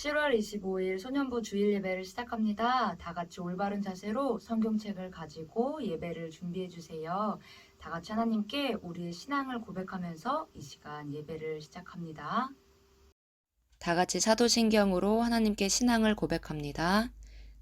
7월 25일 소년부 주일 예배를 시작합니다. 다 같이 올바른 자세로 성경책을 가지고 예배를 준비해 주세요. 다 같이 하나님께 우리의 신앙을 고백하면서 이 시간 예배를 시작합니다. 다 같이 사도신경으로 하나님께 신앙을 고백합니다.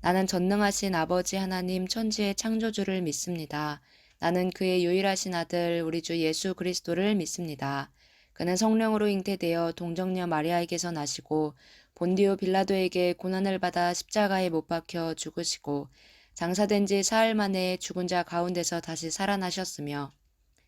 나는 전능하신 아버지 하나님 천지의 창조주를 믿습니다. 나는 그의 유일하신 아들 우리 주 예수 그리스도를 믿습니다. 그는 성령으로 잉태되어 동정녀 마리아에게서 나시고 본디오 빌라도에게 고난을 받아 십자가에 못 박혀 죽으시고 장사된 지 사흘 만에 죽은 자 가운데서 다시 살아나셨으며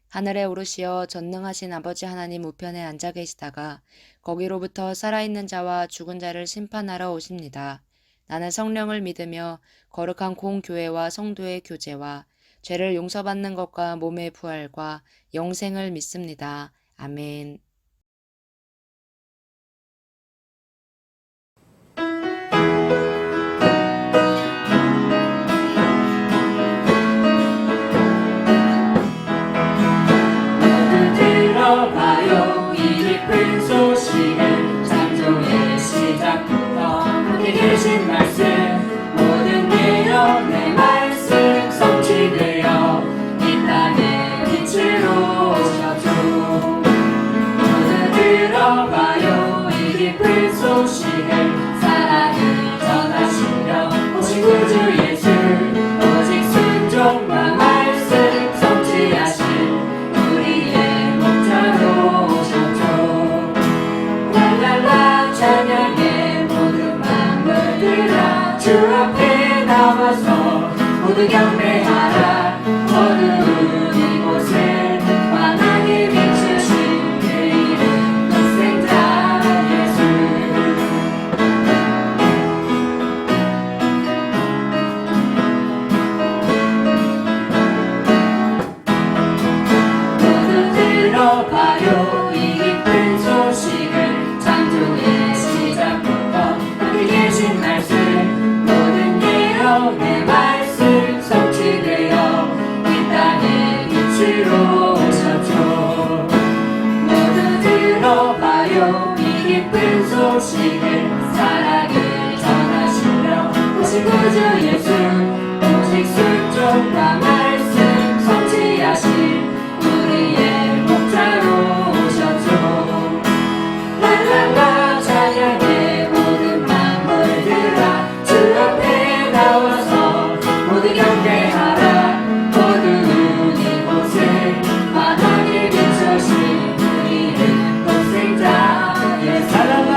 하늘에 오르시어 전능하신 아버지 하나님 우편에 앉아 계시다가 거기로부터 살아있는 자와 죽은 자를 심판하러 오십니다. 나는 성령을 믿으며 거룩한 공교회와 성도의 교제와 죄를 용서받는 것과 몸의 부활과 영생을 믿습니다. 아멘. 모두 들어봐요. 이 기쁜 소식을 창조의 시작부터 함께 계신 말씀 모든 예언의 말씀 성취되어 이 땅의 빛으로 오셨죠. 모두 들어봐요. 이 기쁜 소식을 사랑을 전하시려 오신 구주 예수 오직 순종과 말씀 성취하신 우리의 목자로 오셨죠. 랄랄라 찬양의 모든 만물들아 주 앞에 나와서 모두 경배하라. 어두운 이곳에 환하게 비추신 그 이름 독생자 예수. 모두 들어봐요. 이 기쁜 소식을 창조의 시작부터 함께 계신 말씀 모든 예언의 말씀 성취되어 이 땅의 빛으로 오셨죠. 모두 들어봐요. 이 기쁜 소식을 사랑을 전하시려 오신 구주 예수 오직 순종과 말씀 성취하신 우리의 목자로 오셨죠. 랄랄라 찬양의 모든 만물들아 주 앞에 나와서 모두 경배하라. 어두운 이곳에 환하게 비춰신 우리의 독생자 예수. 랄랄라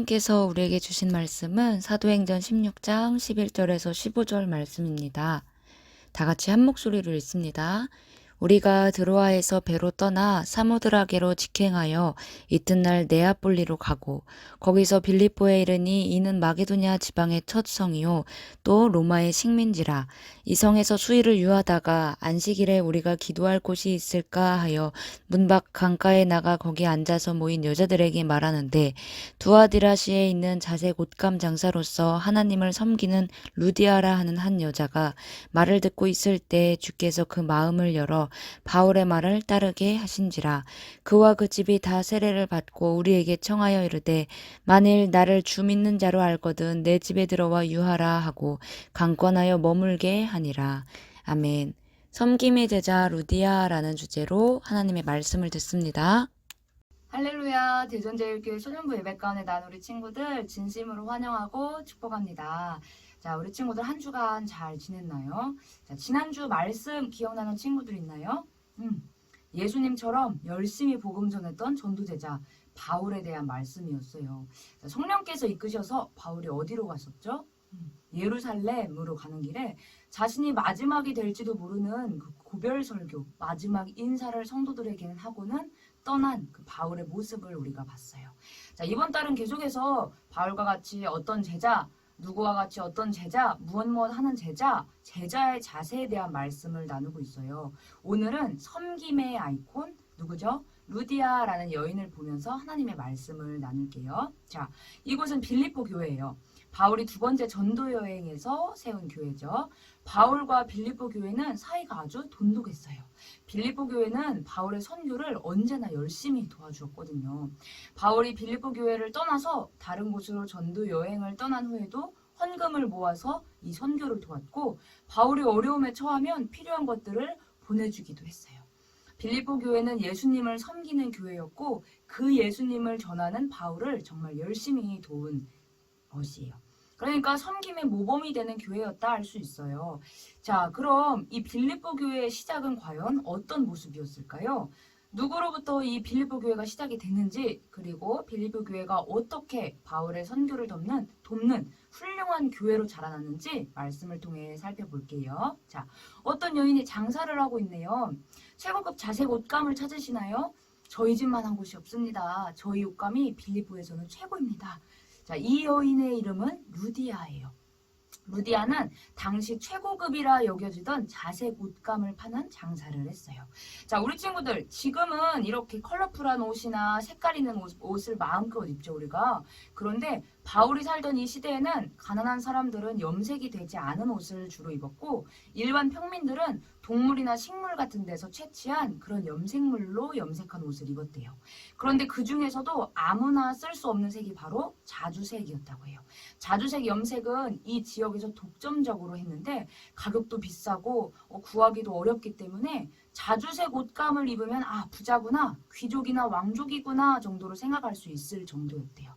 하나님께서 우리에게 주신 말씀은 사도행전 16장 11절에서 15절 말씀입니다. 다 같이 한 목소리로 읽습니다. 우리가 드로아에서 배로 떠나 사모드라게로 직행하여 이튿날 네아폴리로 가고 거기서 빌립보에 이르니 이는 마게도냐 지방의 첫 성이요 또 로마의 식민지라. 이 성에서 수일을 유하다가 안식일에 우리가 기도할 곳이 있을까 하여 문 밖 강가에 나가 거기 앉아서 모인 여자들에게 말하는데 두아디라시에 있는 자색 옷감 장사로서 하나님을 섬기는 루디아라 하는 한 여자가 말을 듣고 있을 때 주께서 그 마음을 열어 바울의 말을 따르게 하신지라. 그와 그 집이 다 세례를 받고 우리에게 청하여 이르되 만일 나를 주 믿는 자로 알거든 내 집에 들어와 유하라 하고 강권하여 머물게 하니라. 아멘. 섬김의 제자 루디아라는 주제로 하나님의 말씀을 듣습니다. 할렐루야. 대전제일교회 소년부 예배가운에 난 우리 친구들 진심으로 환영하고 축복합니다. 자, 우리 친구들 한 주간 잘 지냈나요? 자, 지난주 말씀 기억나는 친구들 있나요? 예수님처럼 열심히 복음 전했던 전도제자 바울에 대한 말씀이었어요. 자, 성령께서 이끄셔서 바울이 어디로 갔었죠? 예루살렘으로 가는 길에 자신이 마지막이 될지도 모르는 그 고별 설교, 마지막 인사를 성도들에게는 하고는 떠난 그 바울의 모습을 우리가 봤어요. 자, 이번 달은 계속해서 바울과 같이 어떤 제자, 누구와 같이 어떤 제자, 무엇 하는 제자, 제자의 자세에 대한 말씀을 나누고 있어요. 오늘은 섬김의 아이콘, 누구죠? 루디아라는 여인을 보면서 하나님의 말씀을 나눌게요. 자, 이곳은 빌립보 교회예요. 바울이 두 번째 전도 여행에서 세운 교회죠. 바울과 빌립보 교회는 사이가 아주 돈독했어요. 빌립보 교회는 바울의 선교를 언제나 열심히 도와주었거든요. 바울이 빌립보 교회를 떠나서 다른 곳으로 전도 여행을 떠난 후에도 헌금을 모아서 이 선교를 도왔고 바울이 어려움에 처하면 필요한 것들을 보내주기도 했어요. 빌립보 교회는 예수님을 섬기는 교회였고 그 예수님을 전하는 바울을 정말 열심히 도운 것이에요. 그러니까 섬김의 모범이 되는 교회였다 할 수 있어요. 자, 그럼 이 빌립보 교회의 시작은 과연 어떤 모습이었을까요? 누구로부터 이 빌립보 교회가 시작이 됐는지, 그리고 빌립보 교회가 어떻게 바울의 선교를 돕는 훌륭한 교회로 자라났는지 말씀을 통해 살펴볼게요. 자, 어떤 여인이 장사를 하고 있네요. 최고급 자색 옷감을 찾으시나요? 저희 집만 한 곳이 없습니다. 저희 옷감이 빌립보에서는 최고입니다. 자, 이 여인의 이름은 루디아예요. 루디아는 당시 최고급이라 여겨지던 자색 옷감을 파는 장사를 했어요. 자, 우리 친구들 지금은 이렇게 컬러풀한 옷이나 색깔 있는 옷을 마음껏 입죠, 우리가. 그런데 바울이 살던 이 시대에는 가난한 사람들은 염색이 되지 않은 옷을 주로 입었고 일반 평민들은 동물이나 식물 같은 데서 채취한 그런 염색물로 염색한 옷을 입었대요. 그런데 그 중에서도 아무나 쓸 수 없는 색이 바로 자주색이었다고 해요. 자주색 염색은 이 지역에서 독점적으로 했는데 가격도 비싸고 구하기도 어렵기 때문에 자주색 옷감을 입으면 아, 부자구나, 귀족이나 왕족이구나 정도로 생각할 수 있을 정도였대요.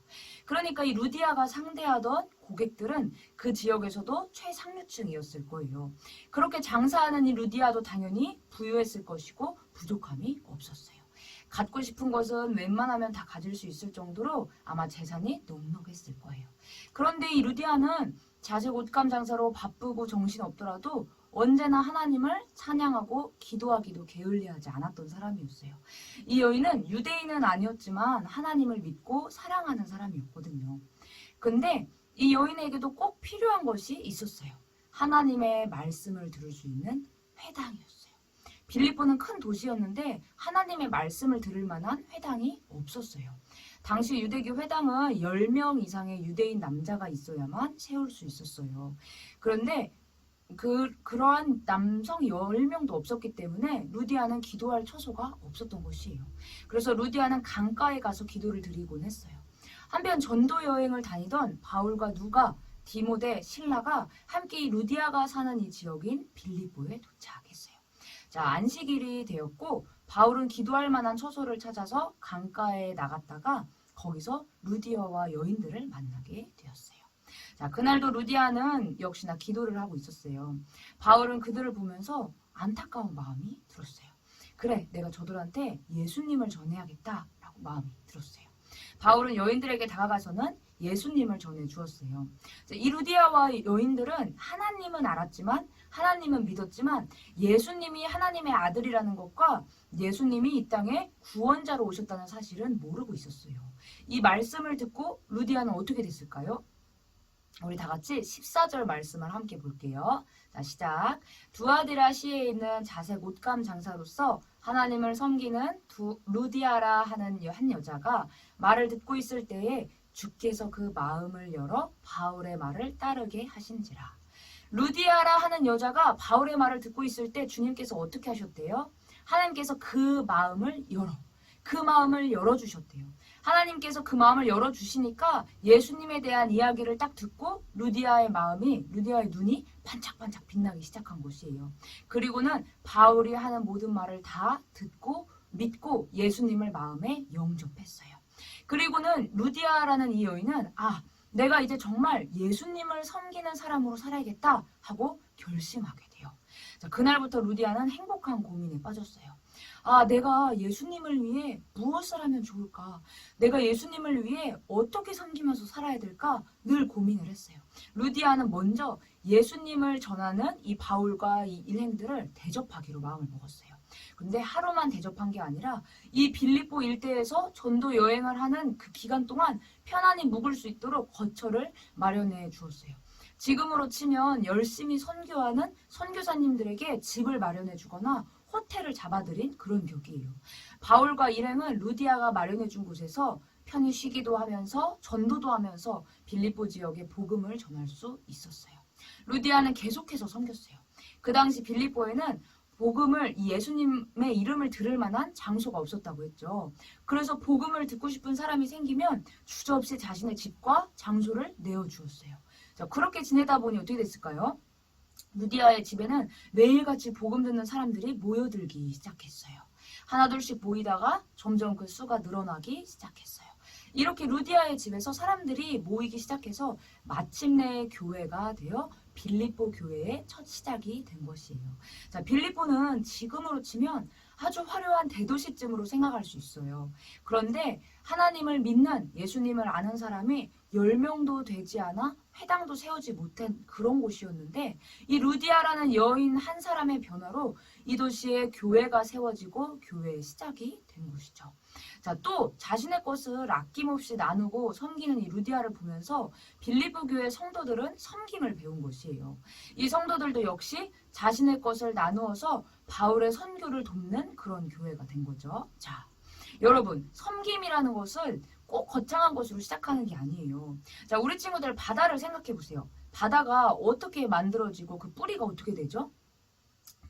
그러니까 이 루디아가 상대하던 고객들은 그 지역에서도 최상류층이었을 거예요. 그렇게 장사하는 이 루디아도 당연히 부유했을 것이고 부족함이 없었어요. 갖고 싶은 것은 웬만하면 다 가질 수 있을 정도로 아마 재산이 넉넉했을 거예요. 그런데 이 루디아는 자색 옷감 장사로 바쁘고 정신없더라도 언제나 하나님을 찬양하고 기도하기도 게을리하지 않았던 사람이었어요. 이 여인은 유대인은 아니었지만 하나님을 믿고 사랑하는 사람이었거든요. 근데 이 여인에게도 꼭 필요한 것이 있었어요. 하나님의 말씀을 들을 수 있는 회당이었어요. 빌립보는 큰 도시였는데 하나님의 말씀을 들을 만한 회당이 없었어요. 당시 유대교 회당은 10명 이상의 유대인 남자가 있어야만 세울 수 있었어요. 그런데 그러한 남성 10명도 없었기 때문에 루디아는 기도할 처소가 없었던 것이에요. 그래서 루디아는 강가에 가서 기도를 드리곤 했어요. 한편 전도 여행을 다니던 바울과 누가, 디모데, 실라가 함께 이 루디아가 사는 이 지역인 빌립보에 도착했어요. 자, 안식일이 되었고 바울은 기도할 만한 처소를 찾아서 강가에 나갔다가 거기서 루디아와 여인들을 만나게 되었어요. 자, 그날도 루디아는 역시나 기도를 하고 있었어요. 바울은 그들을 보면서 안타까운 마음이 들었어요. 그래, 내가 저들한테 예수님을 전해야겠다라고 마음이 들었어요. 바울은 여인들에게 다가가서는 예수님을 전해 주었어요. 이 루디아와 여인들은 하나님은 알았지만, 하나님은 믿었지만 예수님이 하나님의 아들이라는 것과 예수님이 이 땅에 구원자로 오셨다는 사실은 모르고 있었어요. 이 말씀을 듣고 루디아는 어떻게 됐을까요? 우리 다 같이 14절 말씀을 함께 볼게요. 자, 시작. 두아디라시에 있는 자색 옷감 장사로서 하나님을 섬기는 루디아라 하는 한 여자가 말을 듣고 있을 때에 주께서 그 마음을 열어 바울의 말을 따르게 하신지라. 루디아라 하는 여자가 바울의 말을 듣고 있을 때 주님께서 어떻게 하셨대요? 하나님께서 그 마음을 열어주셨대요. 하나님께서 그 마음을 열어주시니까 예수님에 대한 이야기를 딱 듣고 루디아의 눈이 반짝반짝 빛나기 시작한 것이에요. 그리고는 바울이 하는 모든 말을 다 듣고 믿고 예수님을 마음에 영접했어요. 그리고는 루디아라는 이 여인은 내가 이제 정말 예수님을 섬기는 사람으로 살아야겠다 하고 결심하게 돼요. 자, 그날부터 루디아는 행복한 고민에 빠졌어요. 내가 예수님을 위해 무엇을 하면 좋을까? 내가 예수님을 위해 어떻게 섬기면서 살아야 될까? 늘 고민을 했어요. 루디아는 먼저 예수님을 전하는 이 바울과 이 일행들을 대접하기로 마음을 먹었어요. 근데 하루만 대접한 게 아니라 이 빌립보 일대에서 전도 여행을 하는 그 기간 동안 편안히 묵을 수 있도록 거처를 마련해 주었어요. 지금으로 치면 열심히 선교하는 선교사님들에게 집을 마련해 주거나 호텔을 잡아들인 그런 격이에요. 바울과 일행은 루디아가 마련해 준 곳에서 편히 쉬기도 하면서 전도도 하면서 빌립보 지역에 복음을 전할 수 있었어요. 루디아는 계속해서 섬겼어요. 그 당시 빌립보에는 복음을 예수님의 이름을 들을 만한 장소가 없었다고 했죠. 그래서 복음을 듣고 싶은 사람이 생기면 주저없이 자신의 집과 장소를 내어주었어요. 자, 그렇게 지내다 보니 어떻게 됐을까요? 루디아의 집에는 매일같이 복음 듣는 사람들이 모여들기 시작했어요. 하나둘씩 모이다가 점점 그 수가 늘어나기 시작했어요. 이렇게 루디아의 집에서 사람들이 모이기 시작해서 마침내 교회가 되어 빌립보 교회의 첫 시작이 된 것이에요. 자, 빌립보는 지금으로 치면 아주 화려한 대도시쯤으로 생각할 수 있어요. 그런데 하나님을 믿는 예수님을 아는 사람이 10명도 되지 않아 회당도 세우지 못한 그런 곳이었는데 이 루디아라는 여인 한 사람의 변화로 이 도시에 교회가 세워지고 교회의 시작이 된 것이죠. 자, 또 자신의 것을 아낌없이 나누고 섬기는 이 루디아를 보면서 빌립보 교회 성도들은 섬김을 배운 것이에요. 이 성도들도 역시 자신의 것을 나누어서 바울의 선교를 돕는 그런 교회가 된 거죠. 자, 여러분, 섬김이라는 것을 꼭 거창한 것으로 시작하는 게 아니에요. 자, 우리 친구들 바다를 생각해 보세요. 바다가 어떻게 만들어지고 그 뿌리가 어떻게 되죠?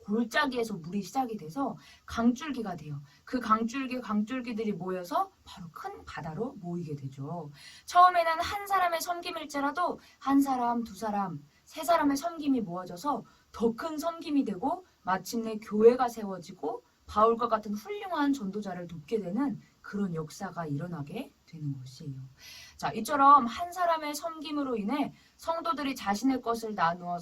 골짜기에서 물이 시작이 돼서 강줄기가 돼요. 그 강줄기들이 모여서 바로 큰 바다로 모이게 되죠. 처음에는 한 사람의 섬김일지라도 한 사람, 두 사람, 세 사람의 섬김이 모아져서 더 큰 섬김이 되고 마침내 교회가 세워지고 바울과 같은 훌륭한 전도자를 돕게 되는 그런 역사가 일어나게 되는 것이에요. 자, 이처럼 한 사람의 섬김으로 인해 성도들이 자신의 것을 나누어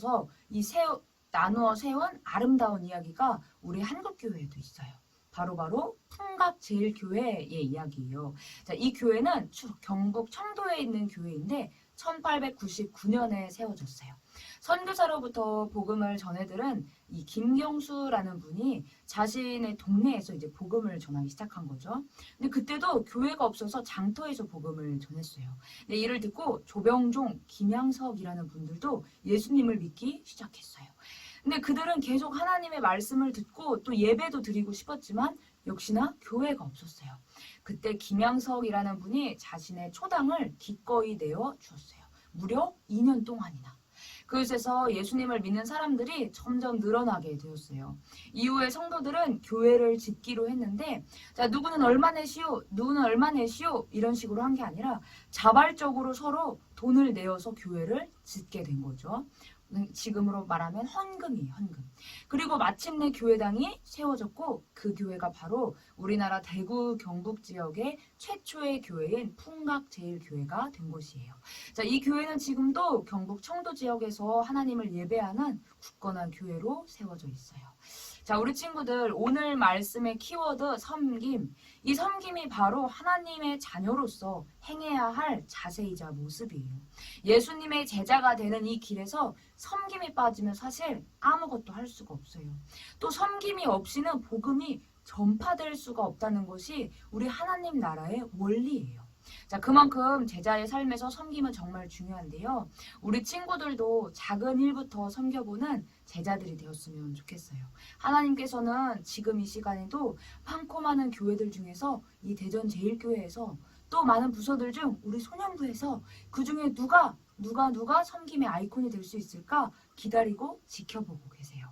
세운 아름다운 이야기가 우리 한국교회에도 있어요. 바로 풍각제일교회의 이야기예요. 자, 이 교회는 경북 청도에 있는 교회인데 1899년에 세워졌어요. 선교사로부터 복음을 전해들은 이 김경수라는 분이 자신의 동네에서 이제 복음을 전하기 시작한 거죠. 근데 그때도 교회가 없어서 장터에서 복음을 전했어요. 근데 이를 듣고 조병종, 김양석이라는 분들도 예수님을 믿기 시작했어요. 근데 그들은 계속 하나님의 말씀을 듣고 또 예배도 드리고 싶었지만 역시나 교회가 없었어요. 그때 김양석이라는 분이 자신의 초당을 기꺼이 내어 주었어요. 무려 2년 동안이나. 그곳에서 예수님을 믿는 사람들이 점점 늘어나게 되었어요. 이후에 성도들은 교회를 짓기로 했는데, 자, 누구는 얼마 내시오, 누구는 얼마 내시오 이런 식으로 한 게 아니라 자발적으로 서로 돈을 내어서 교회를 짓게 된 거죠. 지금으로 말하면 헌금이에요, 헌금. 그리고 마침내 교회당이 세워졌고 그 교회가 바로 우리나라 대구 경북 지역의 최초의 교회인 풍각제일교회가 된 것이에요. 자, 이 교회는 지금도 경북 청도 지역에서 하나님을 예배하는 굳건한 교회로 세워져 있어요. 자, 우리 친구들 오늘 말씀의 키워드 섬김. 이 섬김이 바로 하나님의 자녀로서 행해야 할 자세이자 모습이에요. 예수님의 제자가 되는 이 길에서 섬김이 빠지면 사실 아무것도 할 수가 없어요. 또 섬김이 없이는 복음이 전파될 수가 없다는 것이 우리 하나님 나라의 원리예요. 자, 그만큼 제자의 삶에서 섬김은 정말 중요한데요. 우리 친구들도 작은 일부터 섬겨보는 제자들이 되었으면 좋겠어요. 하나님께서는 지금 이 시간에도 많고 많은 교회들 중에서 이 대전 제일교회에서 또 많은 부서들 중 우리 소년부에서 그 중에 누가 섬김의 아이콘이 될 수 있을까 기다리고 지켜보고 계세요.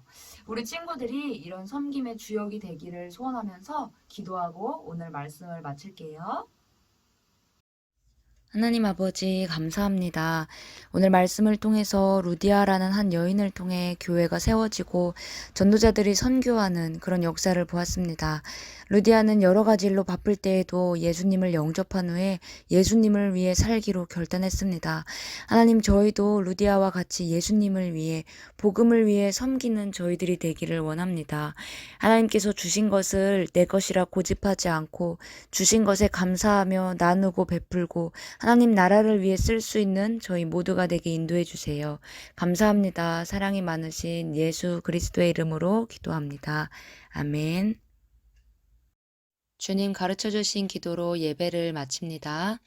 우리 친구들이 이런 섬김의 주역이 되기를 소원하면서 기도하고 오늘 말씀을 마칠게요. 하나님 아버지 감사합니다. 오늘 말씀을 통해서 루디아라는 한 여인을 통해 교회가 세워지고 전도자들이 선교하는 그런 역사를 보았습니다. 루디아는 여러 가지 일로 바쁠 때에도 예수님을 영접한 후에 예수님을 위해 살기로 결단했습니다. 하나님, 저희도 루디아와 같이 예수님을 위해 복음을 위해 섬기는 저희들이 되기를 원합니다. 하나님께서 주신 것을 내 것이라 고집하지 않고 주신 것에 감사하며 나누고 베풀고 하나님 나라를 위해 쓸 수 있는 저희 모두가 되게 인도해 주세요. 감사합니다. 사랑이 많으신 예수 그리스도의 이름으로 기도합니다. 아멘. 주님 가르쳐 주신 기도로 예배를 마칩니다.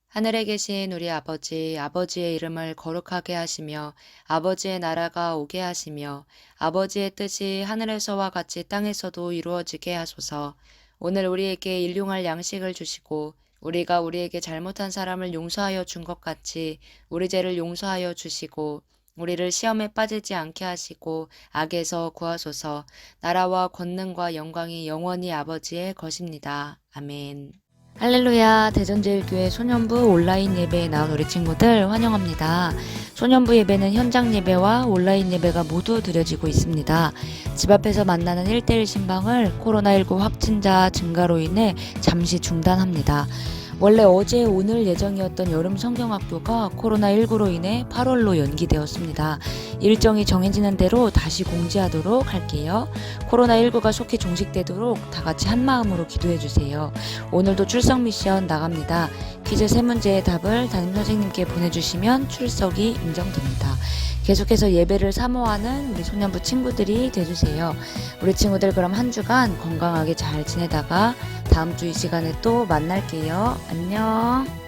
하늘에 계신 우리 아버지, 아버지의 이름을 거룩하게 하시며 아버지의 나라가 오게 하시며 아버지의 뜻이 하늘에서와 같이 땅에서도 이루어지게 하소서. 오늘 우리에게 일용할 양식을 주시고 우리가 우리에게 잘못한 사람을 용서하여 준 것 같이 우리 죄를 용서하여 주시고 우리를 시험에 빠지지 않게 하시고 악에서 구하소서. 나라와 권능과 영광이 영원히 아버지의 것입니다. 아멘. 할렐루야. 대전제일교회 소년부 온라인 예배에 나온 우리 친구들 환영합니다. 소년부 예배는 현장 예배와 온라인 예배가 모두 드려지고 있습니다. 집 앞에서 만나는 1대1 신방을 코로나19 확진자 증가로 인해 잠시 중단합니다. 원래 어제 오늘 예정이었던 여름 성경학교가 코로나19로 인해 8월로 연기되었습니다. 일정이 정해지는 대로 다시 공지하도록 할게요. 코로나19가 속히 종식되도록 다 같이 한마음으로 기도해주세요. 오늘도 출석 미션 나갑니다. 퀴즈 3문제의 답을 담임선생님께 보내주시면 출석이 인정됩니다. 계속해서 예배를 사모하는 우리 소년부 친구들이 돼주세요. 우리 친구들 그럼 한 주간 건강하게 잘 지내다가 다음 주 이 시간에 또 만날게요. 안녕.